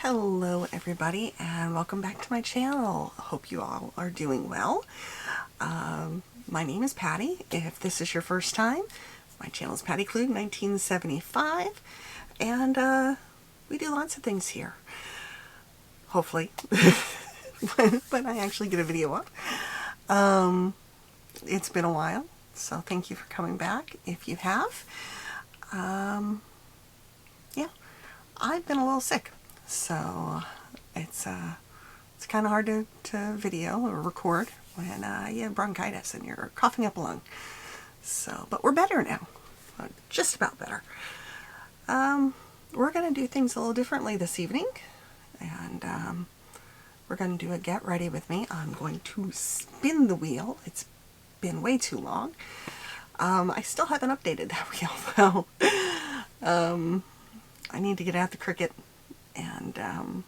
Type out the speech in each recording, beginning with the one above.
Hello everybody and welcome back to my channel. Hope you all are doing well. My name is Patty. If this is your first time, my channel is Patty Klug 1975 and we do lots of things here. Hopefully. when I actually get a video up. It's been a while, so thank you for coming back if you have. Yeah, I've been a little sick. So it's kind of hard to video or record when you have bronchitis and you're coughing up a lung. So, but we're better now, just about better. We're going to do things a little differently this evening, and we're going to do a get ready with me. I'm going to spin the wheel. It's been way too long. I still haven't updated that wheel though. I need to get out the Cricut and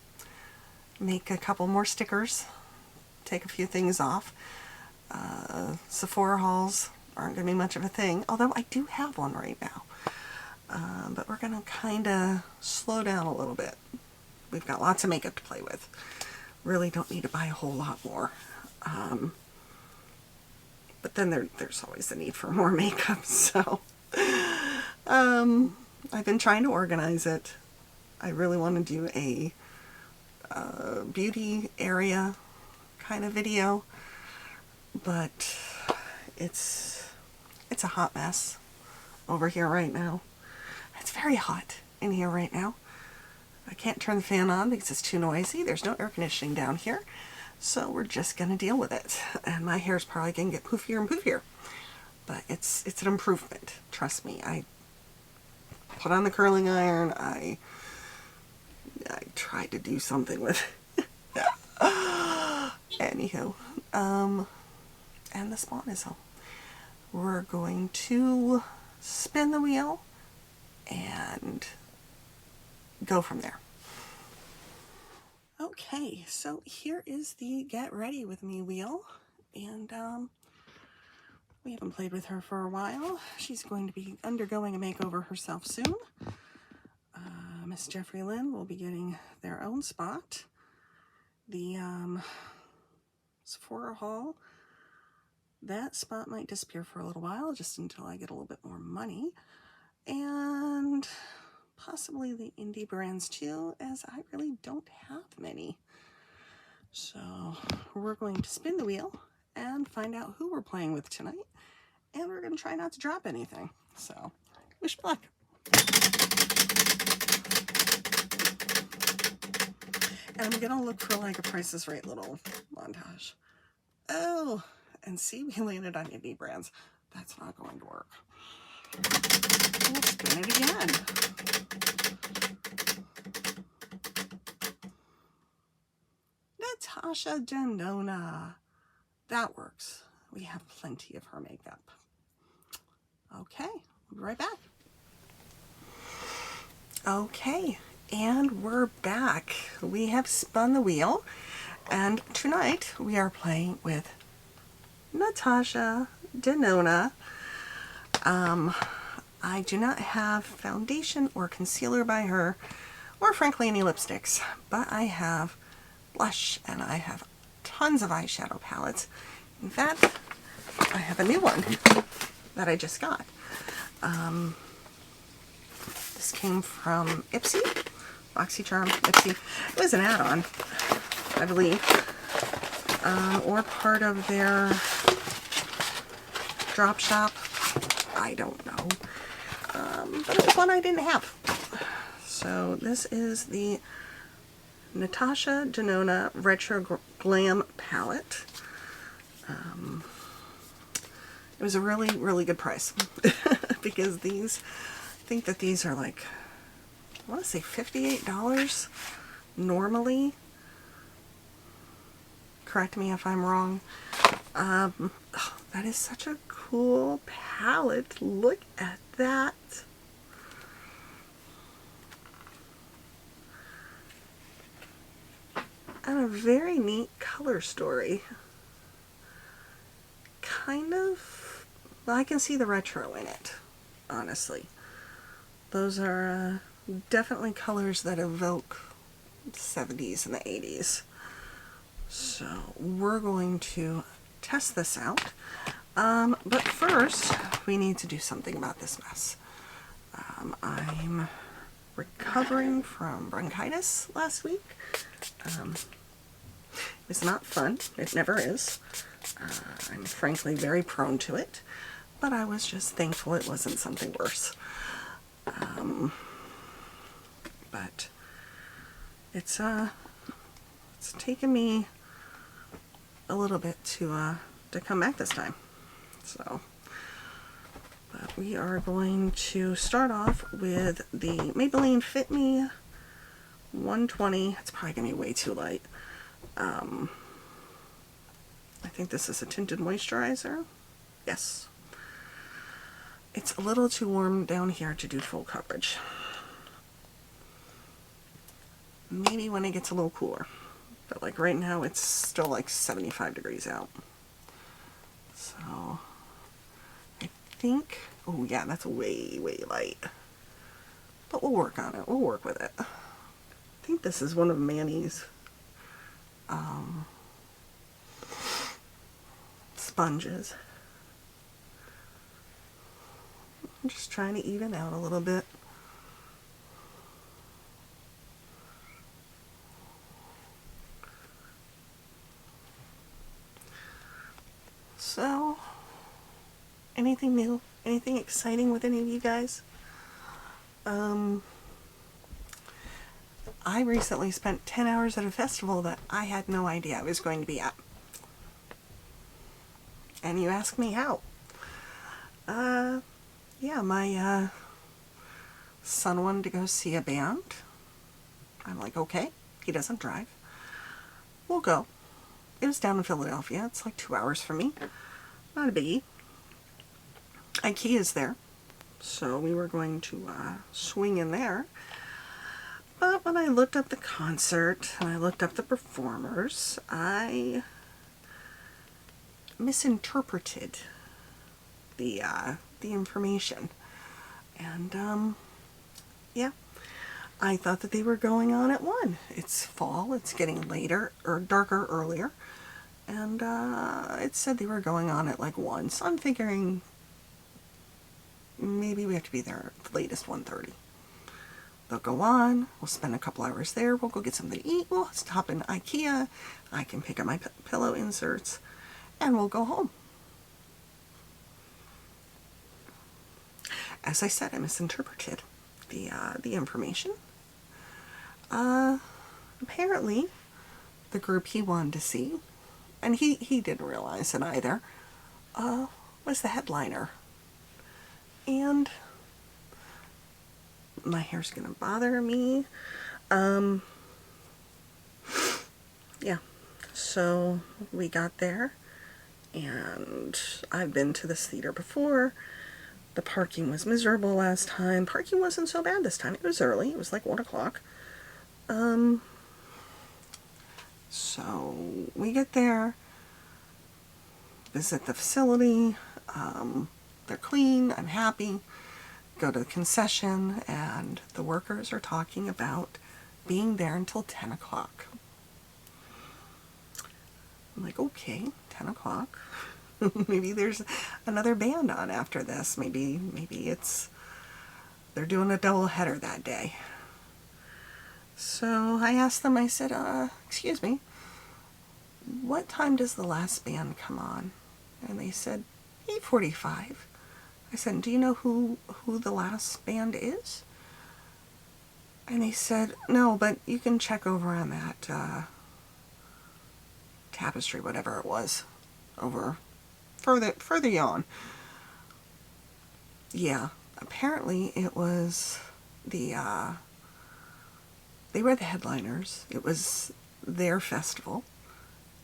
make a couple more stickers, take a few things off. Sephora hauls aren't going to be much of a thing, although I do have one right now. But we're going to kind of slow down a little bit. We've got lots of makeup to play with. Really don't need to buy a whole lot more. But then there's always the need for more makeup, so I've been trying to organize it. I really want to do a beauty area kind of video, but it's a hot mess over here right now. It's very hot in here right now. I can't turn the fan on because it's too noisy. There's no air conditioning down here, so we're just gonna deal with it. And my hair's probably gonna get poofier and poofier, but it's an improvement. Trust me. I put on the curling iron. I tried to do something with it. Anywho, and the spawn is home. We're going to spin the wheel and go from there. Okay, so here is the get ready with me wheel, and we haven't played with her for a while. She's going to be undergoing a makeover herself soon. Miss Jeffrey Lynn will be getting their own spot. The Sephora haul, that spot might disappear for a little while, just until I get a little bit more money. And possibly the indie brands too, as I really don't have many. So we're going to spin the wheel and find out who we're playing with tonight. And we're going to try not to drop anything. So wish me luck. And I'm going to look for like a Price is Right little montage. Oh, and see, we landed on indie brands. That's not going to work. We'll spin it again. Natasha Denona. That works. We have plenty of her makeup. Okay, we'll be right back. Okay, and we're back. We have spun the wheel, and tonight we are playing with Natasha Denona. I do not have foundation or concealer by her, or frankly any lipsticks, but I have blush and I have tons of eyeshadow palettes. In fact, I have a new one that I just got. This came from Ipsy, BoxyCharm, Ipsy. It was an add-on, I believe, or part of their drop shop. I don't know, but it was one I didn't have. So this is the Natasha Denona Retro Glam palette. It was a really, really good price because these, I think that these are like, I want to say $58 normally. Correct me if I'm wrong. Oh, that is such a cool palette. Look at that. And a very neat color story. Kind of, well, I can see the retro in it, honestly. Those are definitely colors that evoke 70s and the 80s. So we're going to test this out. But first, we need to do something about this mess. I'm recovering from bronchitis last week. It was not fun. It never is. I'm frankly very prone to it, but I was just thankful it wasn't something worse. But it's taken me a little bit to come back this time. So, but we are going to start off with the Maybelline Fit Me 120. It's probably gonna be way too light. I think this is a tinted moisturizer. Yes. It's a little too warm down here to do full coverage. Maybe when it gets a little cooler. But like right now it's still like 75 degrees out. So I think, oh yeah, that's way, way light. But we'll work on it. We'll work with it. I think this is one of Manny's sponges. I'm just trying to even out a little bit. So, anything new? Anything exciting with any of you guys? I recently spent 10 hours at a festival that I had no idea I was going to be at. And you ask me how? Yeah, my son wanted to go see a band. I'm like, okay, he doesn't drive. We'll go. It was down in Philadelphia. It's like 2 hours from me. Not a biggie. IKEA's there. So we were going to swing in there. But when I looked up the concert and I looked up the performers, I misinterpreted the information. And yeah, I thought that they were going on at 1. It's fall, it's getting later, or darker earlier. And it said they were going on at like 1. So I'm figuring maybe we have to be there at the latest 1:30. They'll go on, we'll spend a couple hours there, we'll go get something to eat, we'll stop in IKEA, I can pick up my pillow inserts, and we'll go home. As I said, I misinterpreted the information. Apparently, the group he wanted to see, and he didn't realize it either, was the headliner. And my hair's gonna bother me. Yeah, so we got there, and I've been to this theater before. The parking was miserable last time. Parking wasn't so bad this time. It was early. It was like 1 o'clock. So we get there, visit the facility. They're clean. I'm happy. Go to the concession, and the workers are talking about being there until 10 o'clock. I'm like, okay, 10 o'clock. Maybe there's another band on after this. Maybe they're doing a double header that day. So I asked them, I said, excuse me, what time does the last band come on? And they said, 8:45. I said, do you know who the last band is? And they said, no, but you can check over on that tapestry, whatever it was, over further on. Yeah, apparently it was they were the headliners. It was their festival,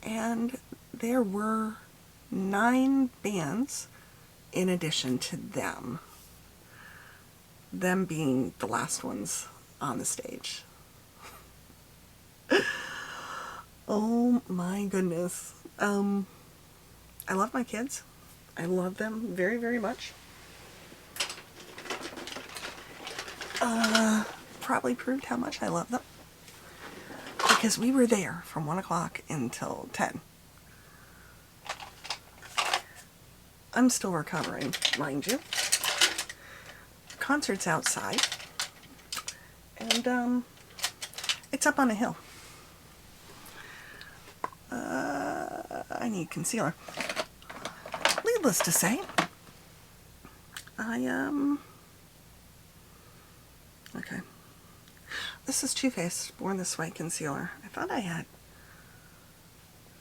and there were 9 bands in addition to them being the last ones on the stage. Oh my goodness. I love my kids. I love them very, very much. Probably proved how much I love them. because we were there from 1 o'clock until 10. I'm still recovering, mind you. Concert's outside, and it's up on a hill. I need concealer. Needless to say, okay. This is Too Faced Born This Way concealer. I thought I had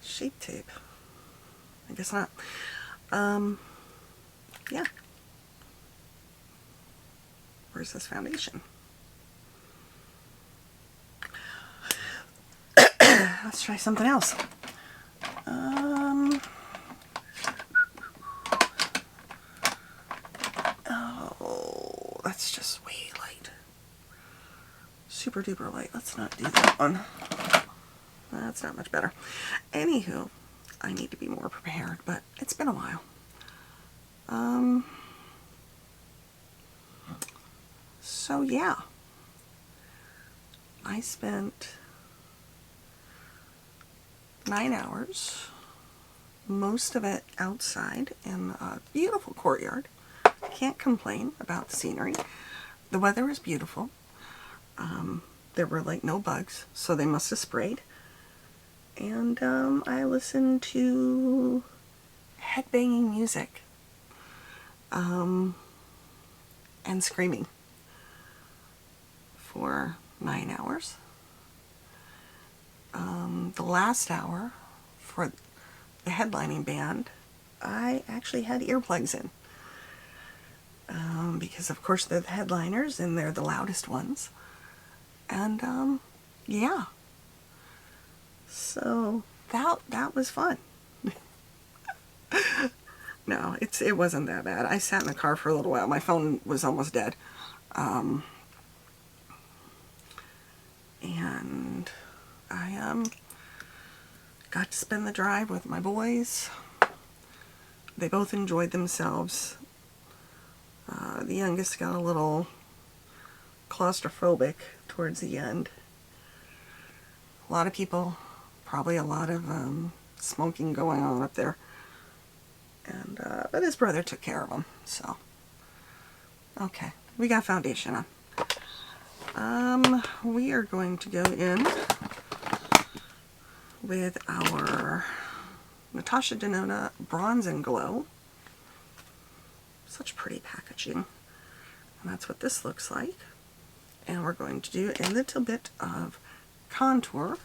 Shape Tape. I guess not. Yeah. Where's this foundation? Let's try something else. Oh, that's just way light. Super duper light. Let's not do that one. That's not much better. Anywho, I need to be more prepared, but it's been a while. So yeah, I spent 9 hours, most of it outside in a beautiful courtyard. Can't complain about the scenery. The weather was beautiful. There were like no bugs, so they must have sprayed. And I listened to headbanging music and screaming for 9 hours. The last hour for the headlining band, I actually had earplugs in. Because of course they're the headliners and they're the loudest ones. And yeah. So that was fun. No, it wasn't that bad. I sat in the car for a little while. My phone was almost dead. And I got to spend the drive with my boys. They both enjoyed themselves. The youngest got a little claustrophobic towards the end. A lot of people, probably a lot of smoking going on up there. And but his brother took care of him, so okay, we got foundation on. We are going to go in with our Natasha Denona Bronze and Glow. Such pretty packaging. And that's what this looks like. And we're going to do a little bit of contour.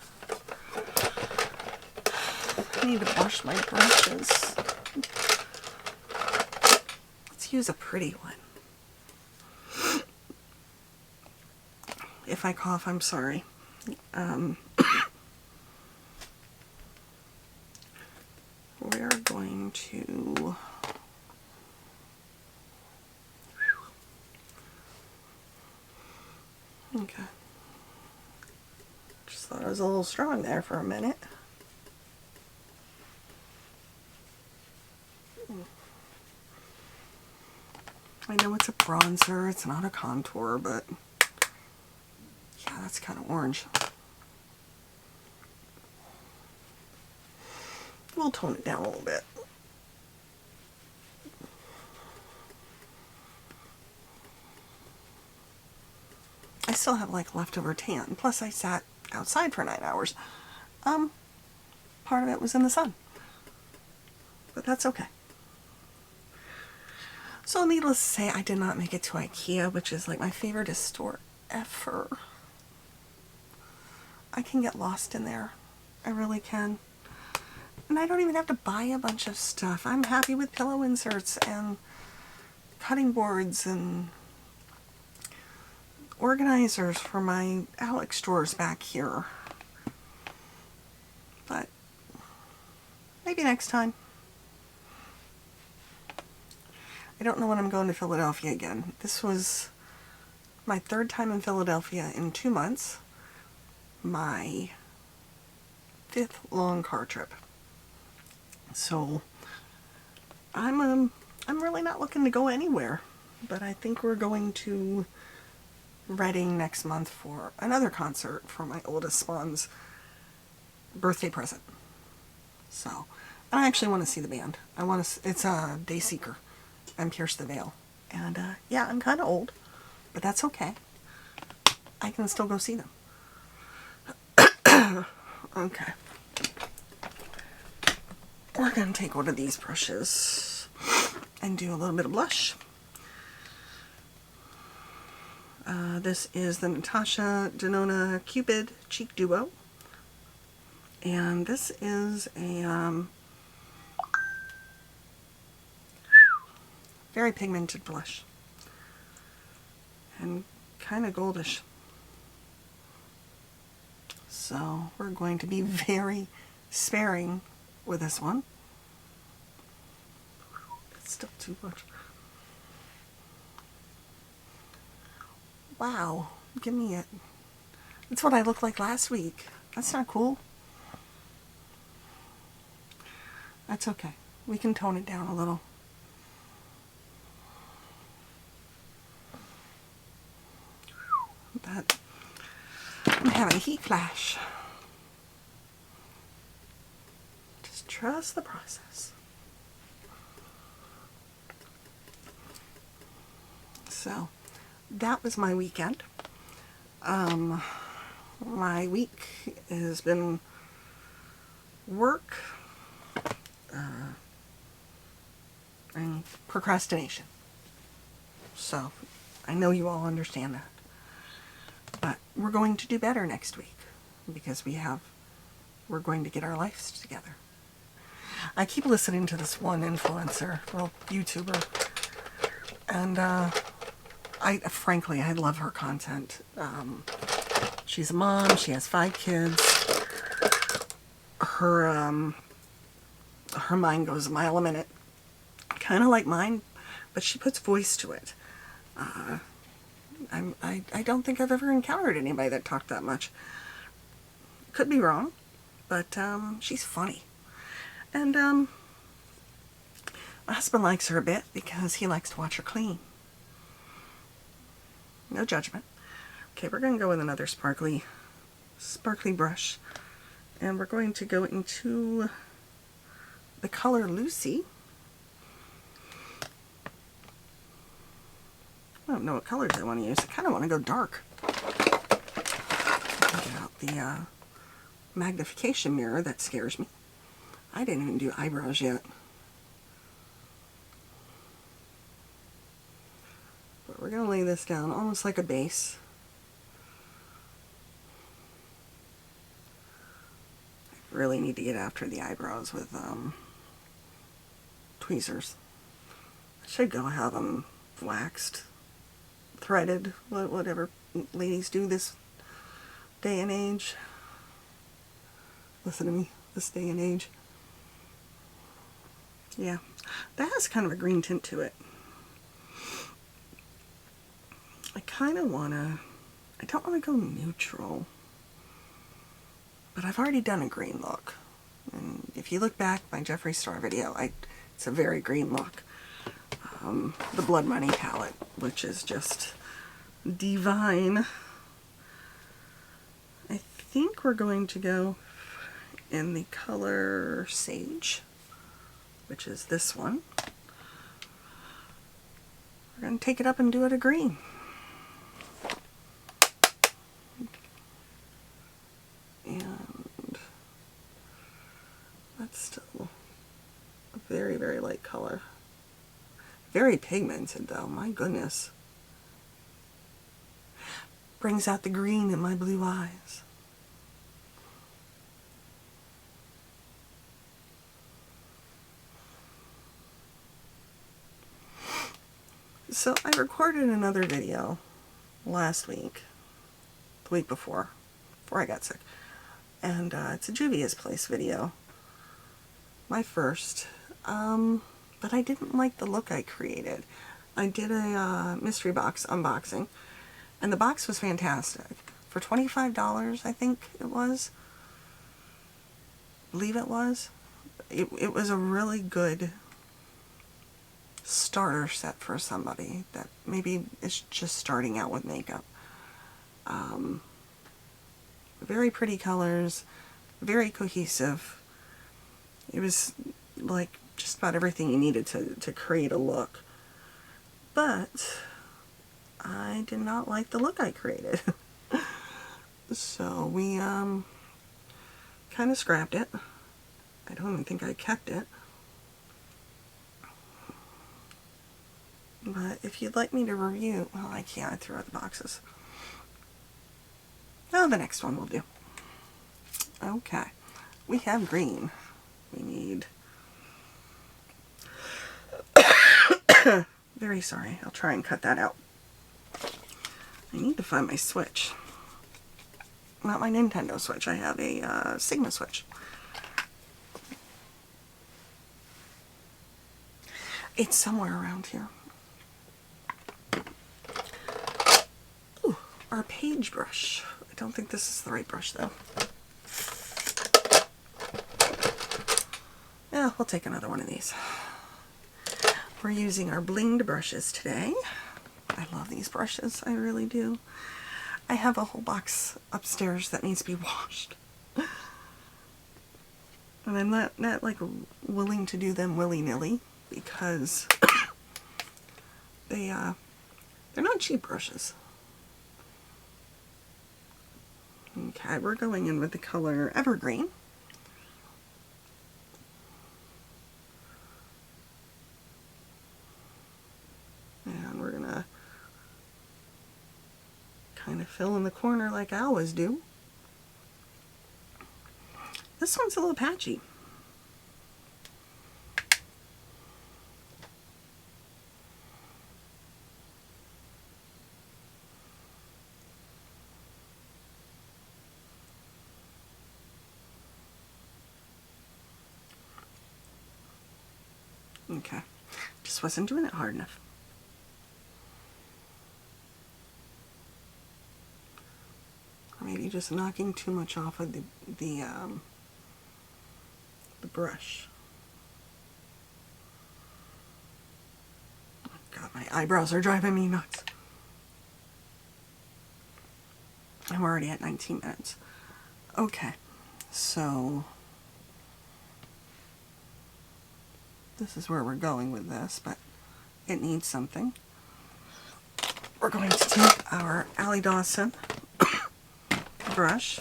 I need to wash my brushes. Let's use a pretty one. If I cough, I'm sorry. We're going to okay. Just thought I was a little strong there for a minute. I know it's a bronzer, it's not a contour, but yeah, that's kind of orange. We'll tone it down a little bit. I still have like leftover tan, plus I sat outside for 9 hours. Part of it was in the sun, but that's okay. So needless to say, I did not make it to IKEA, which is like my favorite store ever. I can get lost in there. I really can. And I don't even have to buy a bunch of stuff. I'm happy with pillow inserts and cutting boards and organizers for my Alex drawers back here. But maybe next time. I don't know when I'm going to Philadelphia again. This was my 3rd time in Philadelphia in 2 months. My 5th long car trip. So I'm really not looking to go anywhere. But I think we're going to Reading next month for another concert for my oldest spawns birthday present. So, I actually want to see the band. I want to. It's Dayseeker and Pierce the Veil. And yeah, I'm kind of old, but that's okay. I can still go see them. Okay. We're going to take one of these brushes and do a little bit of blush. This is the Natasha Denona Cupid Cheek Duo. And this is a very pigmented blush. And kind of goldish. So we're going to be very sparing with this one. It's still too much. Wow, give me it. That's what I looked like last week. That's not cool. That's okay. We can tone it down a little. But I'm having a heat flash. Just trust the process. So that was my weekend. My week has been work and procrastination. So I know you all understand that. But we're going to do better next week because we're going to get our lives together. I keep listening to this one influencer, well, YouTuber, and frankly, I love her content. She's a mom. She has 5 kids. Her mind goes a mile a minute, kind of like mine, but she puts voice to it. I don't think I've ever encountered anybody that talked that much. Could be wrong, but she's funny. And my husband likes her a bit because he likes to watch her clean. No judgment. Okay, we're going to go with another sparkly brush. And we're going to go into the color Lucy. I don't know what colors I want to use. I kind of want to go dark. Get out the magnification mirror. That scares me. I didn't even do eyebrows yet. But we're going to lay this down almost like a base. I really need to get after the eyebrows with tweezers. I should go have them waxed, threaded, whatever ladies do this day and age. Listen to me, this day and age. Yeah, that has kind of a green tint to it. I kind of want to, I don't want to go neutral, but I've already done a green look. And if you look back my Jeffree Star video, it's a very green look. The Blood Money palette, which is just divine. I think we're going to go in the color Sage, which is this one. We're going to take it up and do it a green. And that's still a very, very light color. Very pigmented though, my goodness. Brings out the green in my blue eyes. So I recorded another video last week, the week before I got sick. And it's a Juvia's Place video. My first. But I didn't like the look I created. I did a mystery box unboxing, and the box was fantastic. For $25, I think it was. I believe it was. It was a really good starter set for somebody that maybe is just starting out with makeup. Very pretty colors, very cohesive. It was like just about everything you needed to create a look. But I did not like the look I created. So we kind of scrapped it. I don't even think I kept it. But if you'd like me to review, well, I can't. I threw out the boxes. Oh, the next one will do. Okay. We have green. We need... Very sorry. I'll try and cut that out. I need to find my Switch. Not my Nintendo Switch. I have a Sigma Switch. It's somewhere around here. Ooh, our page brush. I don't think this is the right brush though. Yeah, we'll take another one of these. We're using our blinged brushes today. I love these brushes, I really do. I have a whole box upstairs that needs to be washed. And I'm not like willing to do them willy-nilly because they're not cheap brushes. Okay, we're going in with the color Evergreen. And we're gonna kind of fill in the corner like I always do. This one's a little patchy. Okay, just wasn't doing it hard enough. Or maybe just knocking too much off of the brush. Oh God, my eyebrows are driving me nuts. I'm already at 19 minutes. Okay, so this is where we're going with this, but it needs something. We're going to take our Allie Dawson brush.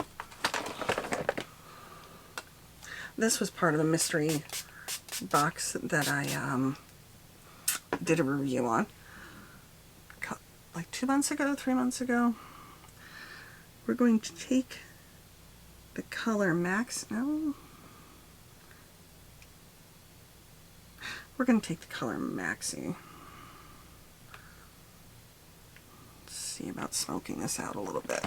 This was part of the mystery box that I did a review on like 2 months ago, 3 months ago. We're going to take the color we're going to take the color Maxi. Let's see about smoking this out a little bit.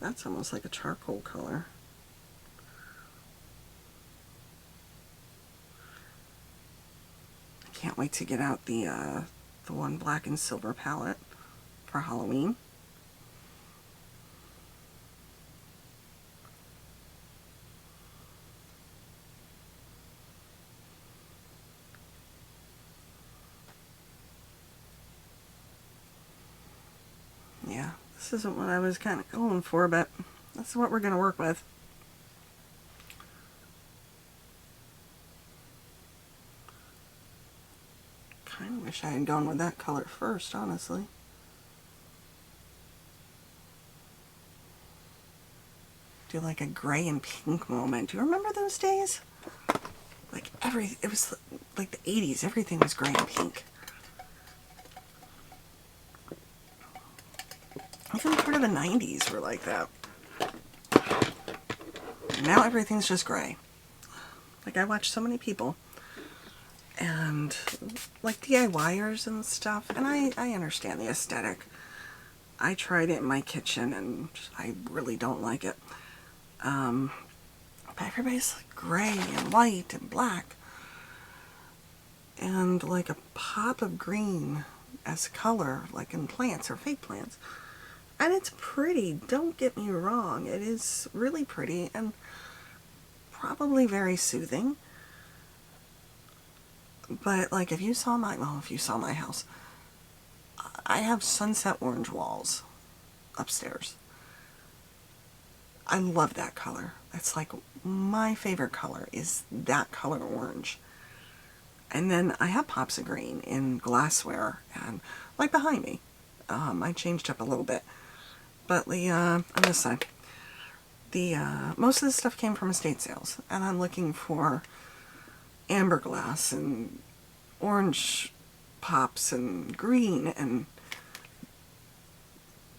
That's almost like a charcoal color. I can't wait to get out the one black and silver palette for Halloween. Yeah, this isn't what I was kind of going for, but that's what we're going to work with. Kind of wish I had gone with that color first, honestly. Do like a gray and pink moment. Do you remember those days? Like it was like the 80s. Everything was gray and pink. Even part of the 90s were like that. Now everything's just gray. Like I watch so many people and like DIYers and stuff, and I understand the aesthetic. I tried it in my kitchen and I really don't like it. But everybody's like gray and white and black and like a pop of green as color, like in plants or fake plants. And it's pretty, don't get me wrong, it is really pretty, and probably very soothing. But like if you saw my house, I have sunset orange walls upstairs. I love that color. It's like my favorite color is that color orange. And then I have pops of green in glassware, and like behind me, I changed up a little bit. But the on this side, the most of the stuff came from estate sales, and I'm looking for amber glass and orange pops and green, and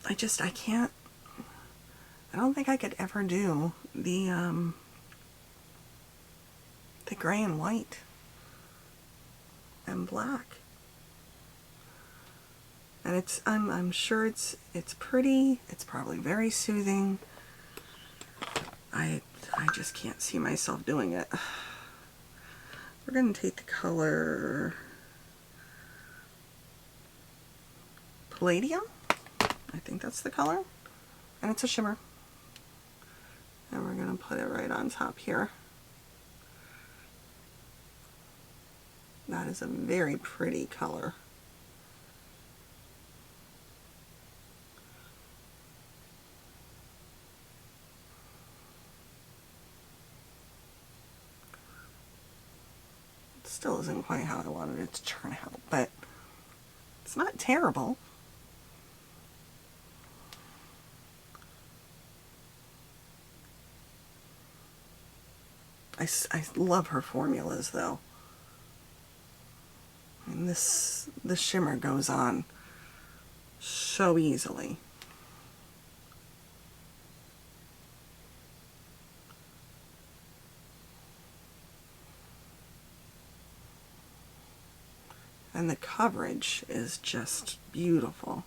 I can't. I don't think I could ever do the gray and white and black. And I'm sure it's pretty. It's probably very soothing. I just can't see myself doing it. We're going to take the color Palladium. I think that's the color. And it's a shimmer. And we're going to put it right on top here. That is a very pretty color. It still isn't quite how I wanted it to turn out, but it's not terrible. I love her formulas though. And the shimmer goes on so easily. And the coverage is just beautiful.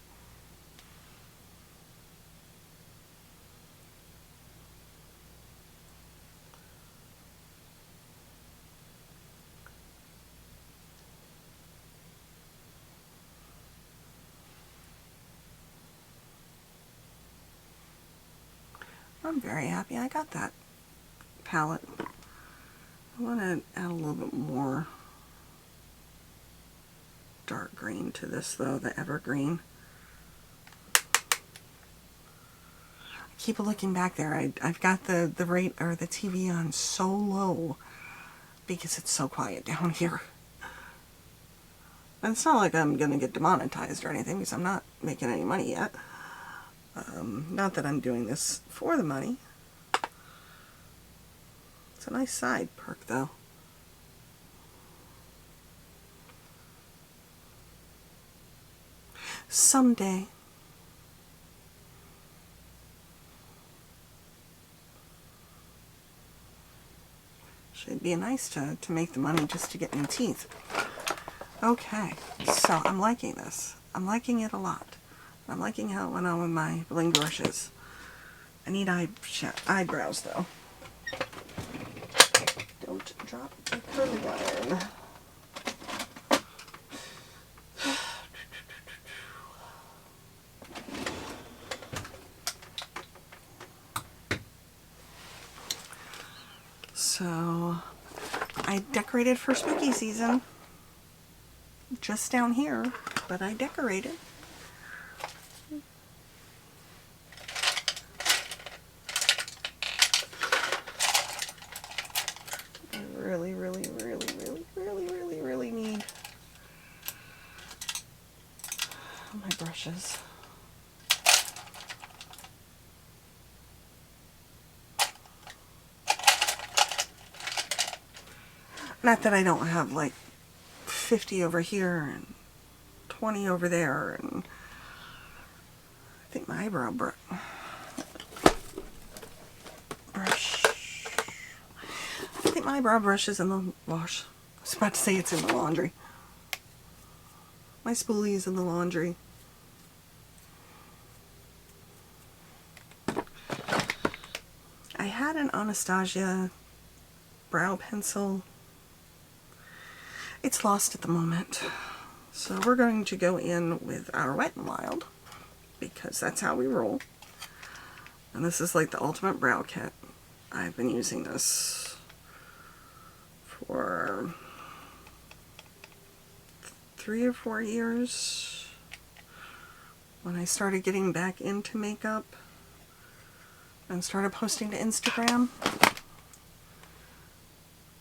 I'm very happy I got that palette. I want to add a little bit more dark green to this though, the evergreen. I keep looking back there. I've got the rate or the TV on so low because it's so quiet down here. And it's not like I'm gonna get demonetized or anything because I'm not making any money yet. Not that I'm doing this for the money. It's a nice side perk though. Someday. Should be nice to make the money just to get new teeth. Okay, so I'm liking this. I'm liking it a lot. I'm liking how it went on with my bling brushes. I need eyebrows though. Don't drop the curly iron. So I decorated for spooky season. Just down here, but I decorated. I really need my brushes. Not that I don't have like 50 over here and 20 over there, and I think my eyebrow brush. I think my eyebrow brush is in the wash. I was about to say it's in the laundry. My spoolie is in the laundry. I had an Anastasia brow pencil. It's lost at the moment. So we're going to go in with our Wet n Wild because that's how we roll. And this is like the ultimate brow kit. I've been using this for 3 or 4 years when I started getting back into makeup and started posting to Instagram.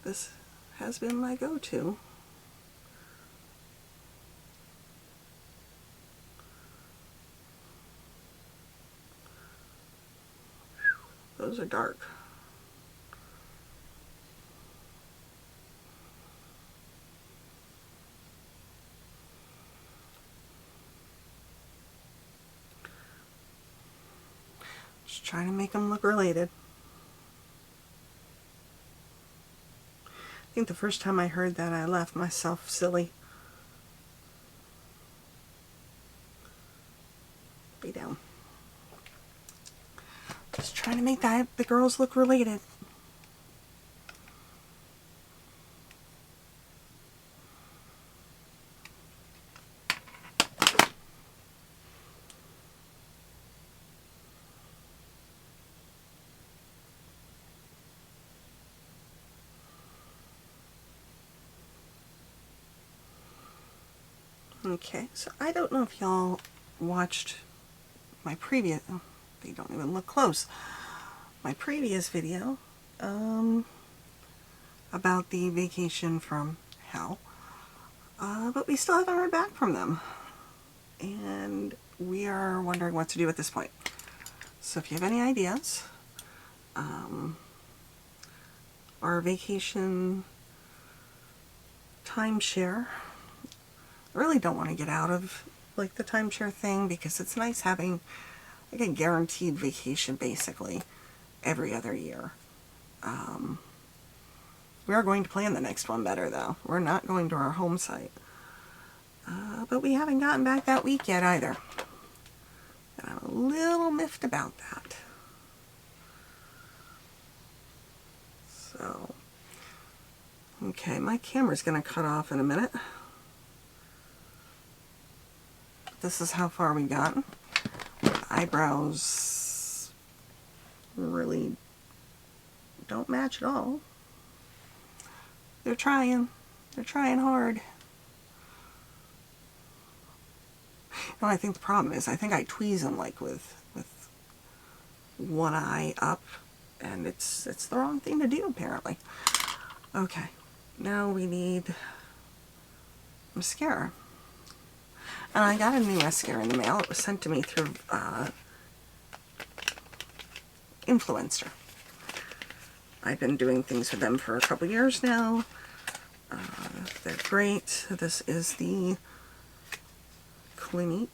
This has been my go-to. Those are dark. Just trying to make them look related. I think the first time I heard that, I laughed myself silly. Be down. Just trying to make the girls look related. Okay, so I don't know if y'all watched my previous, oh, they don't even look close, my previous video about the vacation from hell, but we still haven't heard back from them, and we are wondering what to do at this point. So if you have any ideas, our vacation timeshare, I really don't want to get out of like the timeshare thing because it's nice having like a guaranteed vacation basically every other year. We are going to plan the next one better though. We're not going to our home site. But we haven't gotten back that week yet either. And I'm a little miffed about that. So, okay, my camera's going to cut off in a minute. This is how far we got. Eyebrows really don't match at all. They're trying hard. No, I think the problem is I think I tweeze them like with one eye up, and it's the wrong thing to do apparently. Okay, now we need mascara. And I got a new mascara in the mail. It was sent to me through Influencer. I've been doing things with them for a couple years now. They're great. This is the Clinique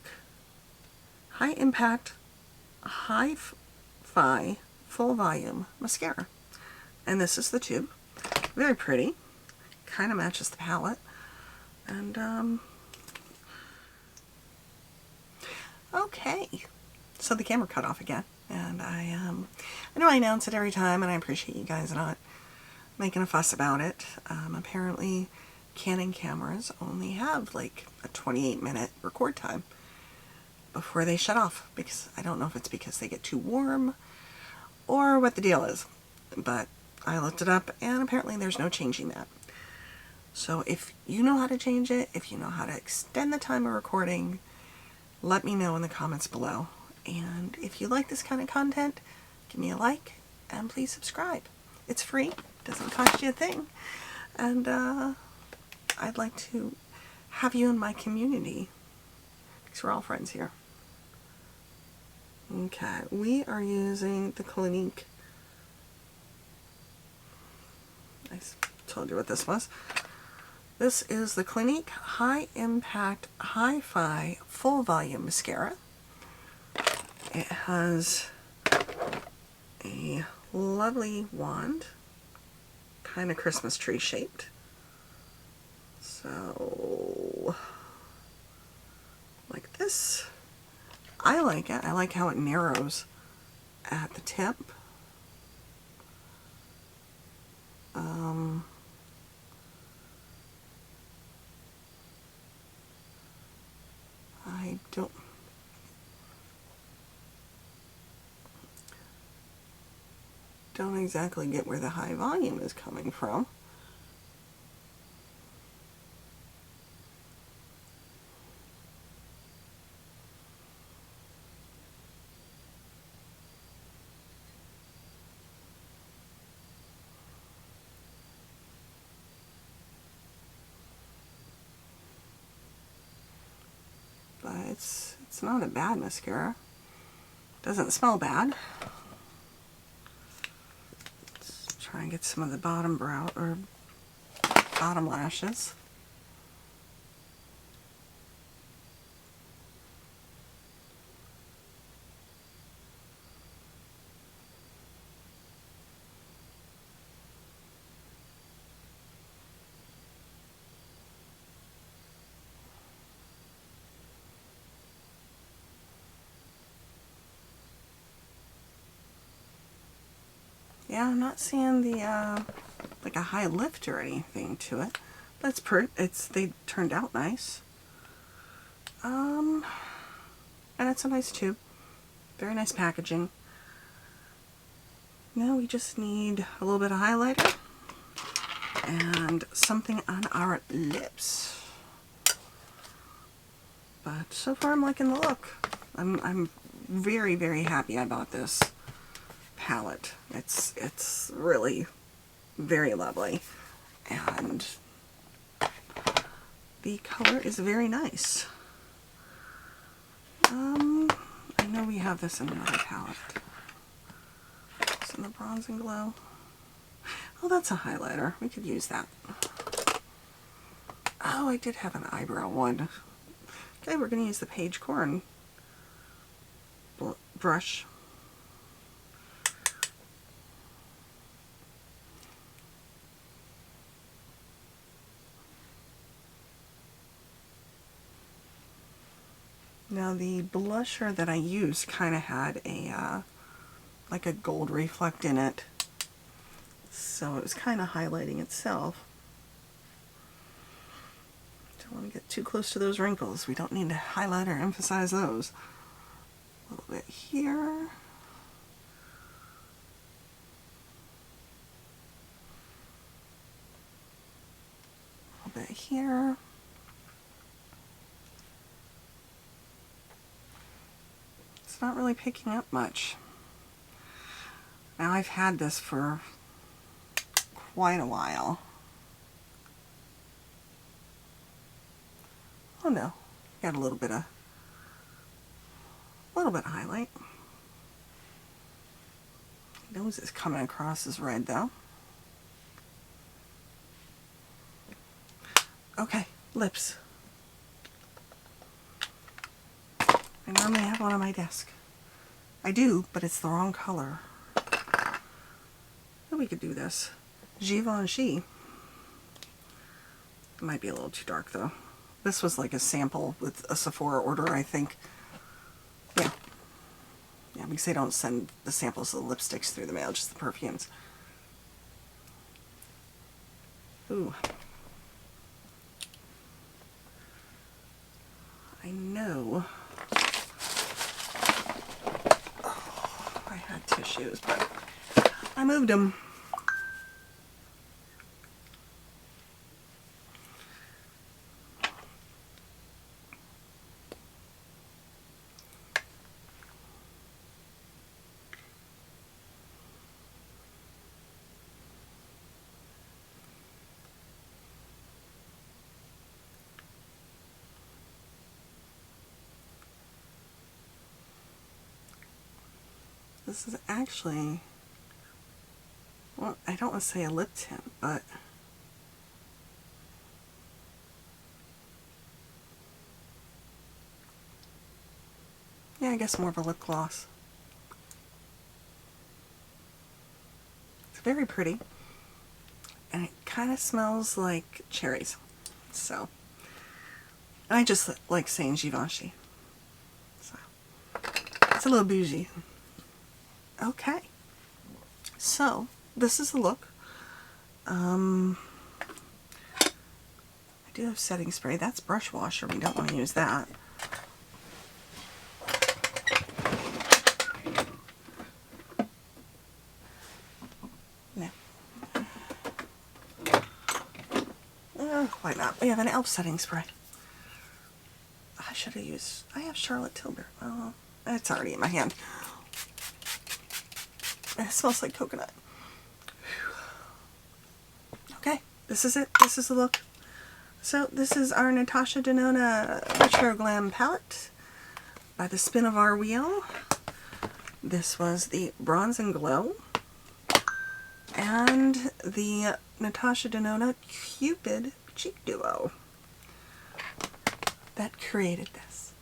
High Impact Hi-Fi Full Volume Mascara. And this is the tube. Very pretty. Kind of matches the palette. And okay, so the camera cut off again, and I know I announce it every time, and I appreciate you guys not making a fuss about it. Apparently, Canon cameras only have like a 28-minute record time before they shut off, because I don't know if it's because they get too warm or what the deal is, but I looked it up, and apparently there's no changing that. So if you know how to change it, if you know how to extend the time of recording, let me know in the comments below. And if you like this kind of content, give me a like and please subscribe. It's free, doesn't cost you a thing. And I'd like to have you in my community because we're all friends here. Okay, we are using the Clinique. I told you what this was. This is the Clinique High Impact Hi-Fi Full Volume Mascara. It has a lovely wand, kind of Christmas tree shaped. So, like this. I like it. I like how it narrows at the tip. I don't exactly get where the high volume is coming from, It's not a bad mascara. Doesn't smell bad. Let's try and get some of the bottom brow or bottom lashes. Yeah, I'm not seeing the like a high lift or anything to it. That's pretty. They turned out nice. And it's a nice tube. Very nice packaging. Now we just need a little bit of highlighter and something on our lips. But so far I'm liking the look. I'm very, very happy I bought this palette. It's really very lovely, and the color is very nice. I know we have this in another palette. It's in the Bronze and Glow. Oh, that's a highlighter. We could use that. Oh, I did have an eyebrow one. Okay, we're going to use the Page Corn brush. Now the blusher that I used kind of had a like a gold reflect in it, so it was kind of highlighting itself. Don't want to get too close to those wrinkles. We don't need to highlight or emphasize those. A little bit here. A little bit here. It's not really picking up much. Now I've had this for quite a while. Oh no, got a little bit of highlight. Nose is coming across as red though. Okay, lips. I normally have one on my desk. I do, but it's the wrong color. Oh, we could do this. Givenchy. It might be a little too dark though. This was like a sample with a Sephora order, I think. Yeah. Yeah, because they don't send the samples of the lipsticks through the mail, just the perfumes. Ooh. I know. Oh, I had tissues, but I moved them. This is actually, well, I don't want to say a lip tint, but yeah, I guess more of a lip gloss. It's very pretty, and it kind of smells like cherries. So, I just like saying Givenchy. So, it's a little bougie. Okay, so this is the look. I do have setting spray. That's brush washer. We don't want to use that. No. Why not? We have an e.l.f. setting spray. I should have used... I have Charlotte Tilbury. Oh, it's already in my hand. It smells like coconut. Okay, this is it. This is the look. So this is our Natasha Denona Retro Glam palette. by the spin of our wheel. This was the Bronze and Glow and the Natasha Denona Cupid Cheek Duo that created this.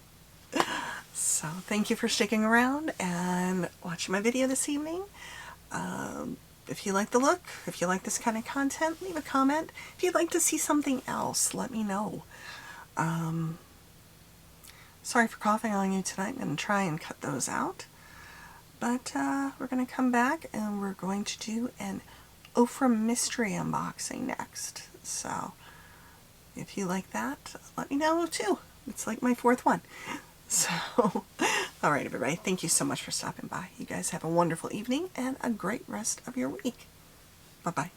So thank you for sticking around and watching my video this evening. If you like the look, if you like this kind of content, leave a comment. If you'd like to see something else, let me know. Sorry for coughing on you tonight. I'm going to try and cut those out. But we're going to come back and we're going to do an Ofra Mystery unboxing next. So if you like that, let me know too. It's like my 4th one. So, alright everybody, thank you so much for stopping by. You guys have a wonderful evening and a great rest of your week. Bye-bye.